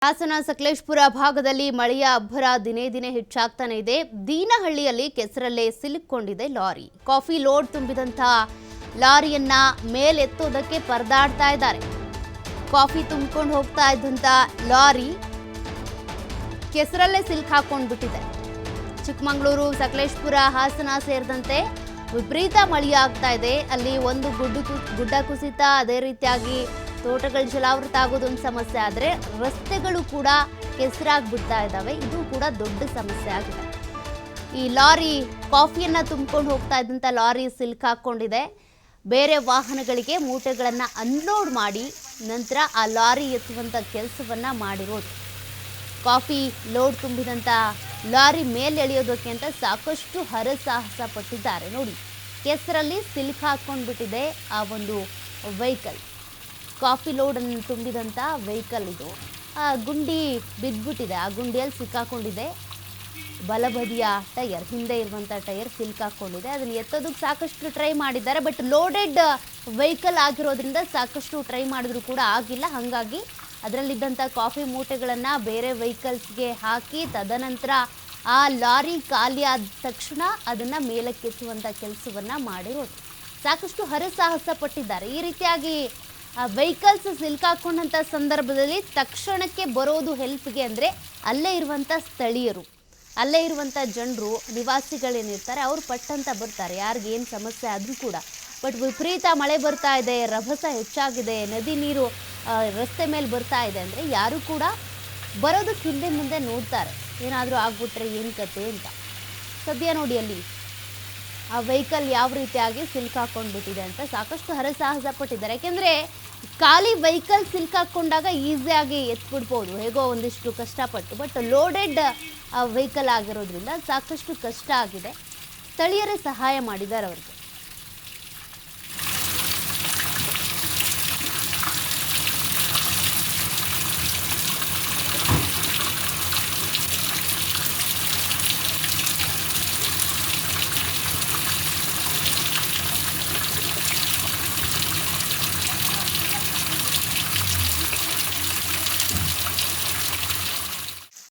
ಹಾಸನ ಸಕಲೇಶಪುರ ಭಾಗದಲ್ಲಿ ಮಳೆಯ ಅಬ್ಬರ ದಿನೇ ದಿನೇ ಹೆಚ್ಚಾಗ್ತಾನೆ ಇದೆ. ದೀನಹಳ್ಳಿಯಲ್ಲಿ ಕೆಸರಲ್ಲೇ ಸಿಲುಕೊಂಡಿದೆ ಲಾರಿ. ಕಾಫಿ ಲೋಡ್ ತುಂಬಿದಂತ ಲಾರಿಯನ್ನ ಮೇಲೆತ್ತೋದಕ್ಕೆ ಪರದಾಡ್ತಾ ಇದ್ದಾರೆ. ಕಾಫಿ ತುಂಬಿಕೊಂಡು ಹೋಗ್ತಾ ಇದ್ದಂತ ಲಾರಿ ಕೆಸರಲ್ಲೇ ಸಿಲುಕಾಕೊಂಡ್ಬಿಟ್ಟಿದೆ. ಚಿಕ್ಕಮಗಳೂರು, ಸಕಲೇಶಪುರ, ಹಾಸನ ಸೇರಿದಂತೆ ವಿಪರೀತ ಮಳೆಯಾಗ್ತಾ ಇದೆ. ಅಲ್ಲಿ ಒಂದು ಗುಡ್ಡ ಕುಸಿತ, ಅದೇ ರೀತಿಯಾಗಿ ತೋಟಗಳು ಜಲಾವೃತ ಆಗೋದೊಂದು ಸಮಸ್ಯೆ ಆದರೆ ರಸ್ತೆಗಳು ಕೂಡ ಕೆಸರಾಗ್ಬಿಡ್ತಾ ಇದ್ದಾವೆ. ಇದು ಕೂಡ ದೊಡ್ಡ ಸಮಸ್ಯೆ ಆಗಿದೆ. ಈ ಲಾರಿ ಕಾಫಿಯನ್ನ ತುಂಬಿಕೊಂಡು ಹೋಗ್ತಾ ಇದ್ದಂಥ ಲಾರಿ ಸಿಲುಕಾಕೊಂಡಿದೆ. ಬೇರೆ ವಾಹನಗಳಿಗೆ ಮೂಟೆಗಳನ್ನು ಅನ್ಲೋಡ್ ಮಾಡಿ ನಂತರ ಆ ಲಾರಿ ಎತ್ತುವಂಥ ಕೆಲಸವನ್ನ ಮಾಡಿರೋದು. ಕಾಫಿ ಲೋಡ್ ತುಂಬಿದಂಥ ಲಾರಿ ಮೇಲೆ ಎಳೆಯೋದಕ್ಕೆ ಅಂತ ಸಾಕಷ್ಟು ಹರಸಾಹಸ ಪಟ್ಟಿದ್ದಾರೆ. ನೋಡಿ, ಕೆಸರಲ್ಲಿ ಸಿಲುಕಾಕೊಂಡ್ಬಿಟ್ಟಿದೆ ಆ ಒಂದು ವೆಹಿಕಲ್. ಕಾಫಿ ಲೋಡನ್ನು ತುಂಬಿದಂಥ ವೆಹಿಕಲ್ ಇದು. ಆ ಗುಂಡಿ ಬಿದ್ದುಬಿಟ್ಟಿದೆ, ಆ ಗುಂಡಿಯಲ್ಲಿ ಸಿಕ್ಕಾಕೊಂಡಿದೆ. ಬಲಬದಿಯ ಟೈರ್, ಹಿಂದೆ ಇರುವಂಥ ಟೈರ್ ಸಿಲ್ಕಾಕೊಂಡಿದೆ. ಅದನ್ನು ಎತ್ತೋದಕ್ಕೆ ಸಾಕಷ್ಟು ಟ್ರೈ ಮಾಡಿದ್ದಾರೆ. ಬಟ್ ಲೋಡೆಡ್ ವೆಹಿಕಲ್ ಆಗಿರೋದ್ರಿಂದ ಸಾಕಷ್ಟು ಟ್ರೈ ಮಾಡಿದ್ರು ಕೂಡ ಆಗಿಲ್ಲ. ಹಾಗಾಗಿ ಅದರಲ್ಲಿದ್ದಂಥ ಕಾಫಿ ಮೂಟೆಗಳನ್ನು ಬೇರೆ ವೆಹಿಕಲ್ಸ್ಗೆ ಹಾಕಿ ತದನಂತರ ಆ ಲಾರಿ ಖಾಲಿ ಆದ ತಕ್ಷಣ ಅದನ್ನು ಮೇಲಕ್ಕೆತ್ತುವಂಥ ಕೆಲಸವನ್ನು ಮಾಡಿರೋದು. ಸಾಕಷ್ಟು ಹರಸಾಹಸ ಪಟ್ಟಿದ್ದಾರೆ. ಈ ರೀತಿಯಾಗಿ ವೆಹಿಕಲ್ಸ್ ಸಿಲ್ಕಾಕೊಂಡಂಥ ಸಂದರ್ಭದಲ್ಲಿ ತಕ್ಷಣಕ್ಕೆ ಬರೋದು ಹೆಲ್ಪ್ಗೆ ಅಂದರೆ ಅಲ್ಲೇ ಇರುವಂಥ ಸ್ಥಳೀಯರು, ಅಲ್ಲೇ ಇರುವಂಥ ಜನರು, ನಿವಾಸಿಗಳೇನಿರ್ತಾರೆ ಅವ್ರು ಪಟ್ಟಂತ ಬರ್ತಾರೆ, ಯಾರಿಗೇನು ಸಮಸ್ಯೆ ಆದರೂ ಕೂಡ. ಬಟ್ ವಿಪರೀತ ಮಳೆ ಬರ್ತಾ ಇದೆ, ರಭಸ ಹೆಚ್ಚಾಗಿದೆ, ನದಿ ನೀರು ರಸ್ತೆ ಮೇಲೆ ಬರ್ತಾ ಇದೆ ಅಂದರೆ ಯಾರು ಕೂಡ ಬರೋದಕ್ಕೆ ಹಿಂದೆ ಮುಂದೆ ನೋಡ್ತಾರೆ, ಏನಾದರೂ ಆಗ್ಬಿಟ್ರೆ ಏನು ಕತೆ ಅಂತ. ಸದ್ಯ ನೋಡಿ ಅಲ್ಲಿ ಆ ವೆಹಿಕಲ್ ಯಾವ ರೀತಿಯಾಗಿ ಸಿಲ್ಕಾಕೊಂಡ್ಬಿಟ್ಟಿದೆ ಅಂತ ಸಾಕಷ್ಟು ಹರಸಾಹಸ ಪಟ್ಟಿದ್ದಾರೆ. ಯಾಕೆಂದರೆ ಖಾಲಿ ವೆಹಿಕಲ್ ಸಿಲ್ಕಾಕೊಂಡಾಗ ಈಸಿಯಾಗಿ ಎತ್ಬಿಡ್ಬೋದು, ಹೇಗೋ ಒಂದಿಷ್ಟು ಕಷ್ಟಪಟ್ಟು. ಬಟ್ ಲೋಡೆಡ್ ವೆಹಿಕಲ್ ಆಗಿರೋದ್ರಿಂದ ಸಾಕಷ್ಟು ಕಷ್ಟ ಆಗಿದೆ. ಸ್ಥಳೀಯರೇ ಸಹಾಯ ಮಾಡಿದ್ದಾರೆ ಅವ್ರಿಗೆ.